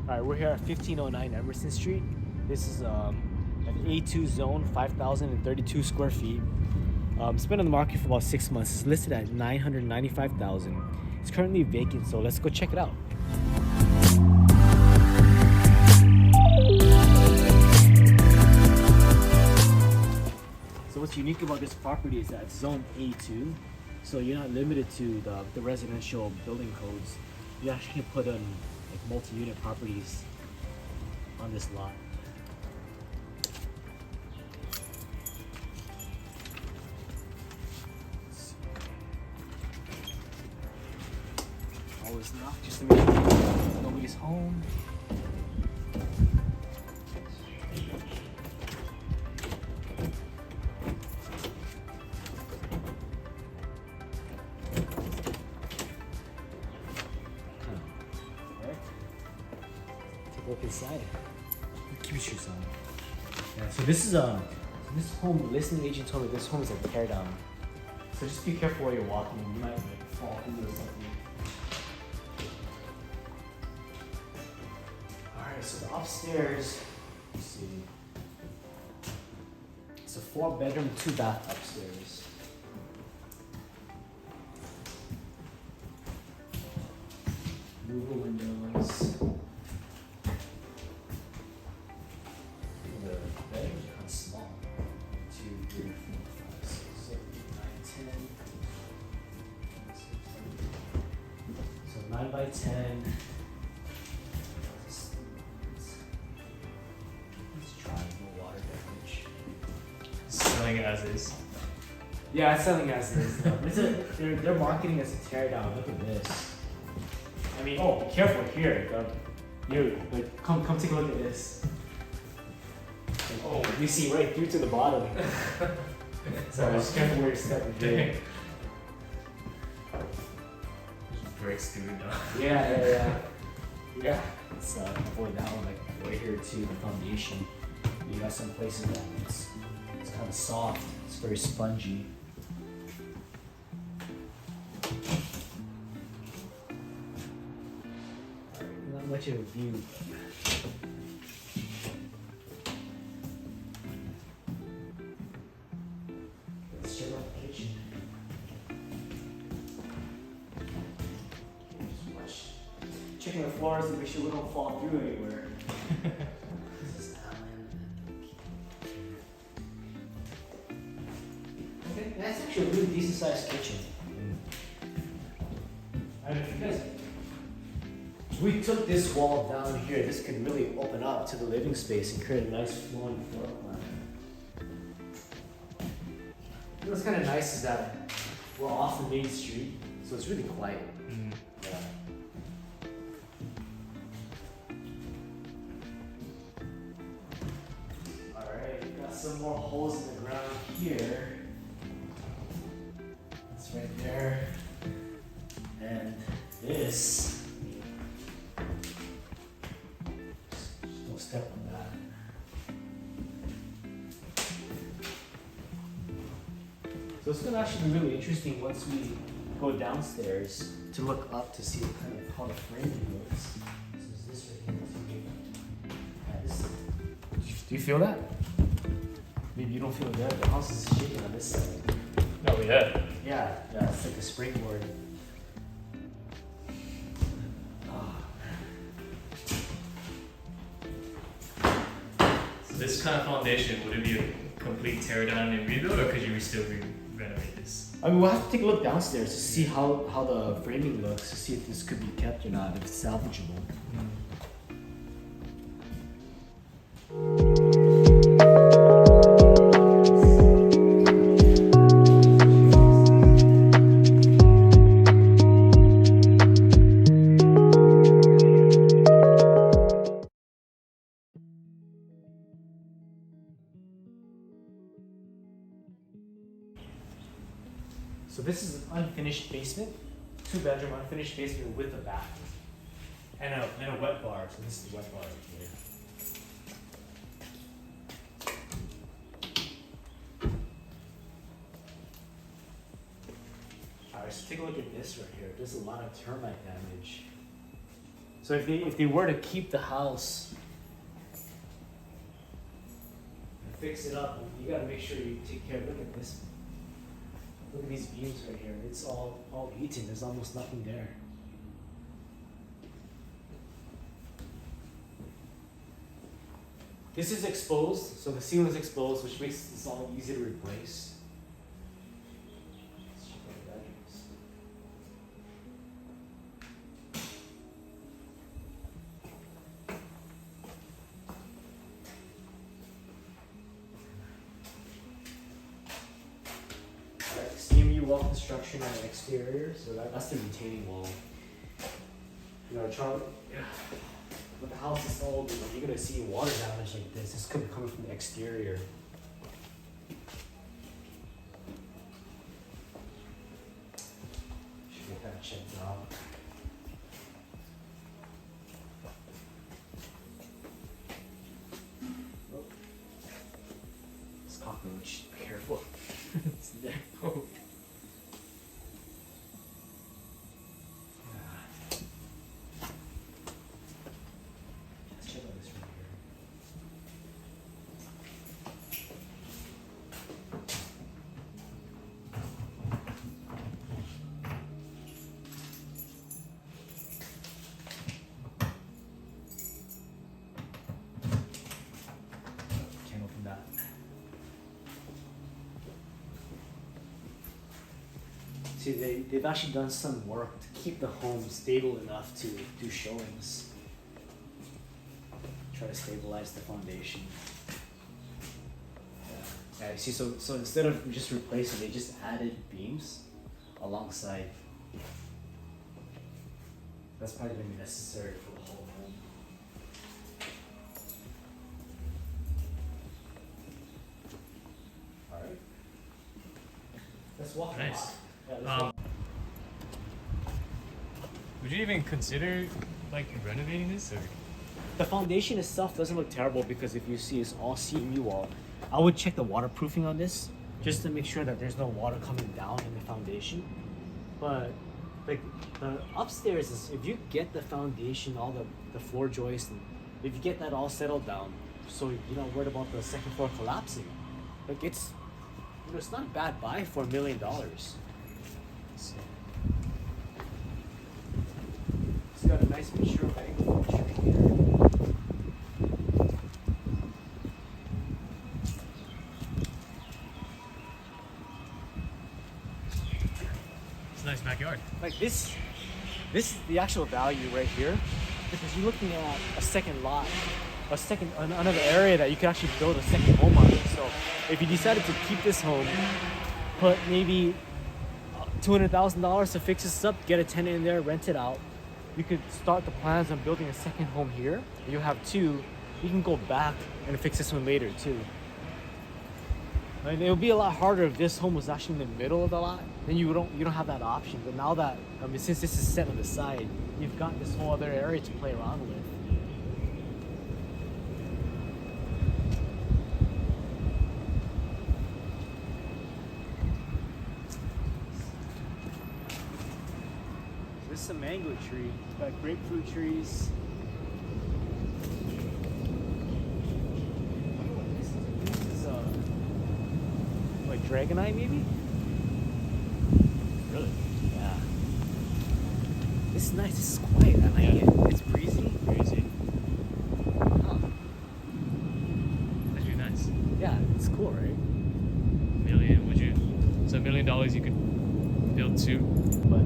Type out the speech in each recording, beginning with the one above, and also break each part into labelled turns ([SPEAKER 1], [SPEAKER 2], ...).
[SPEAKER 1] All right, we're here at 1509 Emerson Street. This is an A2 zone, 5,032 square feet. It's been on the market for about 6 months. It's listed at $995,000. It's currently vacant, so let's go check it out. So what's unique about this property is that it's zone A2, so you're not limited to the residential building codes. You actually can put in like multi-unit properties on this lot. Always knock just to make sure nobody's home. Look inside. Keep your shoes on. Yeah, so this is this home. The listing agent told me this home is a tear down. So just be careful where you're walking. You might like fall through or something. All right, so the upstairs. Let's see. It's a 4-bedroom, 2-bath upstairs. Louver windows. Small. 2, 3, 4, 5, 6, 7, 8, 9, 10. So 9 by 10. Let's try no water damage.
[SPEAKER 2] Selling as is.
[SPEAKER 1] Yeah, it's selling as is. They're marketing as a tear down. Look at this. I mean, oh, be careful here. Like, come take a look at this. Oh, you see right through to the bottom. So just careful where you're stepping through.
[SPEAKER 2] Breaks through now.
[SPEAKER 1] Yeah. Let's avoid that one, like right here too, the foundation. You got some places that it's kind of soft. It's very spongy. Not much of a view. Checking the floors to make sure we don't fall through anywhere. This is Allen. Okay, that's actually a really decent sized kitchen. And if you guys, if we took this wall down here, this could really open up to the living space and create a nice flowing floor plan. What's kind of nice is that we're off the main street, so it's really quiet. Yeah. Some more holes in the ground here. That's right there. And this. Just don't step on that. So it's gonna actually be really interesting once we go downstairs to look up to see what kind of how the framing looks. So is this right here? Yeah, do you feel that? Maybe you don't feel good. The house is shaking on this side.
[SPEAKER 2] Oh yeah.
[SPEAKER 1] Yeah, it's like a springboard.
[SPEAKER 2] So this kind of foundation, would it be a complete tear down and rebuild, or could you still renovate this?
[SPEAKER 1] I mean, we'll have to take a look downstairs to see how the framing looks, to see if this could be kept or not, if it's salvageable. So this is an unfinished basement, 2-bedroom unfinished basement with a bath and a wet bar. So this is the wet bar right here. Alright, so take a look at this right here. There's a lot of termite damage. So if they were to keep the house and fix it up, you gotta make sure you take care of. Look at this. Look at these beams right here. It's all eaten. There's almost nothing there. This is exposed, so the ceiling is exposed, which makes this all easy to replace. Let's check out the bedrooms. Alright, CMU wall construction on the exterior, so that's the retaining wall. You know, when the house is old, you're gonna see water damage like this. This could be coming from the exterior. Should get that checked out. Oh. This cockroach, be careful. It's there. Oh. See, they've actually done some work to keep the home stable enough to do showings. Try to stabilize the foundation. Yeah, you see, so instead of just replacing, they just added beams alongside. That's probably going to be necessary for the whole home. Alright. Let's walk
[SPEAKER 2] Nice.
[SPEAKER 1] around. Yeah,
[SPEAKER 2] would you even consider like renovating this, or?
[SPEAKER 1] the foundation itself doesn't look terrible because if you see it's all CMU wall. I would check the waterproofing on this just to make sure that there's no water coming down in the foundation. But like the upstairs is, if you get the foundation, all the floor joists, and if you get that all settled down, so you're not worried about the second floor collapsing, like it's not a bad buy for $1 million. It's got a nice mature angle feature here.
[SPEAKER 2] It's a nice backyard.
[SPEAKER 1] Like this is the actual value right here, because you're looking at a second lot, another area that you could actually build a second home on it. So if you decided to keep this home, put maybe $200,000 to fix this up, get a tenant in there, rent it out. You could start the plans on building a second home here. You have two. You can go back and fix this one later too. I mean, it would be a lot harder if this home was actually in the middle of the lot. Then you don't have that option. But now that since this is set on the side, you've got this whole other area to play around with. This is a mango tree. It's got grapefruit trees. This is like dragonite maybe?
[SPEAKER 2] Really?
[SPEAKER 1] Yeah. This is nice. This is quiet. I like it. It's breezy.
[SPEAKER 2] Crazy.
[SPEAKER 1] Huh.
[SPEAKER 2] Actually nice.
[SPEAKER 1] Yeah, it's cool, right?
[SPEAKER 2] So $1 million you could build two?
[SPEAKER 1] But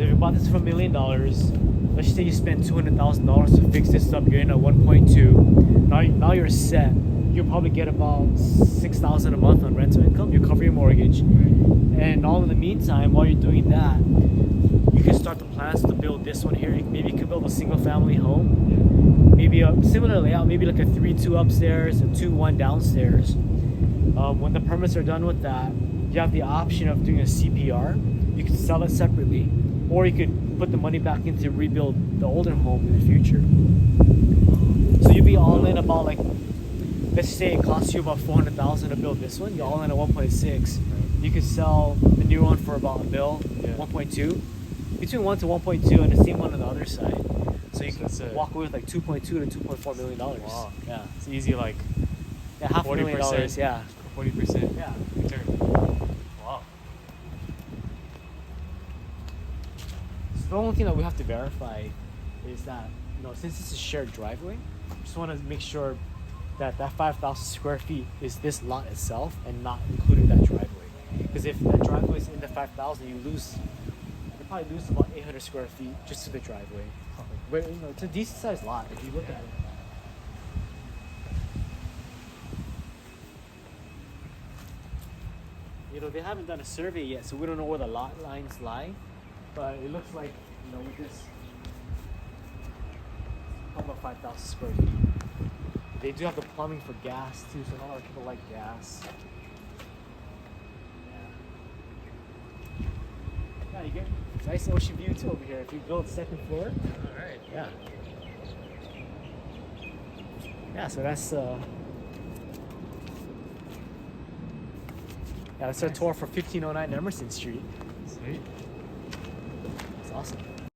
[SPEAKER 1] if you bought this for $1 million, let's just say you spent $200,000 to fix this up, you're in at 1.2. Now you're set. You'll probably get about $6,000 a month on rental income. You cover your mortgage, and all in the meantime, while you're doing that, you can start the plans to build this one here. Maybe you could build a single-family home. Maybe a similar layout, maybe like a 3-2 upstairs, a 2-1 downstairs. When the permits are done with that, you have the option of doing a CPR. You can sell it separately, or you could put the money back in to rebuild the older home in the future. So you'd be all in about like, let's say it costs you about $400,000 to build this one. You're all in at 1.6. You could sell the new one for about $1 mil, 1.2. between 1 to 1.2, and the same one on the other side. So you
[SPEAKER 2] So
[SPEAKER 1] can
[SPEAKER 2] that's a-
[SPEAKER 1] walk away with like 2.2 to 2.4 million dollars.
[SPEAKER 2] Wow.
[SPEAKER 1] Yeah.
[SPEAKER 2] It's easy, like
[SPEAKER 1] Yeah, half a million
[SPEAKER 2] 40%.
[SPEAKER 1] dollars. Yeah.
[SPEAKER 2] 40%
[SPEAKER 1] Yeah.
[SPEAKER 2] return. Wow.
[SPEAKER 1] So the only thing that we have to verify is that, since it's a shared driveway, just want to make sure that 5,000 square feet is this lot itself and not including that driveway. Because if that driveway is in the 5,000, you probably lose about 800 square feet just to the driveway. But it's a decent sized lot if you look at it. They haven't done a survey yet, so we don't know where the lot lines lie. But it looks like, with this, about 5,000 square feet. They do have the plumbing for gas too, so not a lot of people like gas. Yeah, you get nice ocean view too over here. If you build second floor.
[SPEAKER 2] All right.
[SPEAKER 1] Yeah. Yeah, so that's that's our tour for 1509 Emerson Street.
[SPEAKER 2] Sweet.
[SPEAKER 1] It's awesome.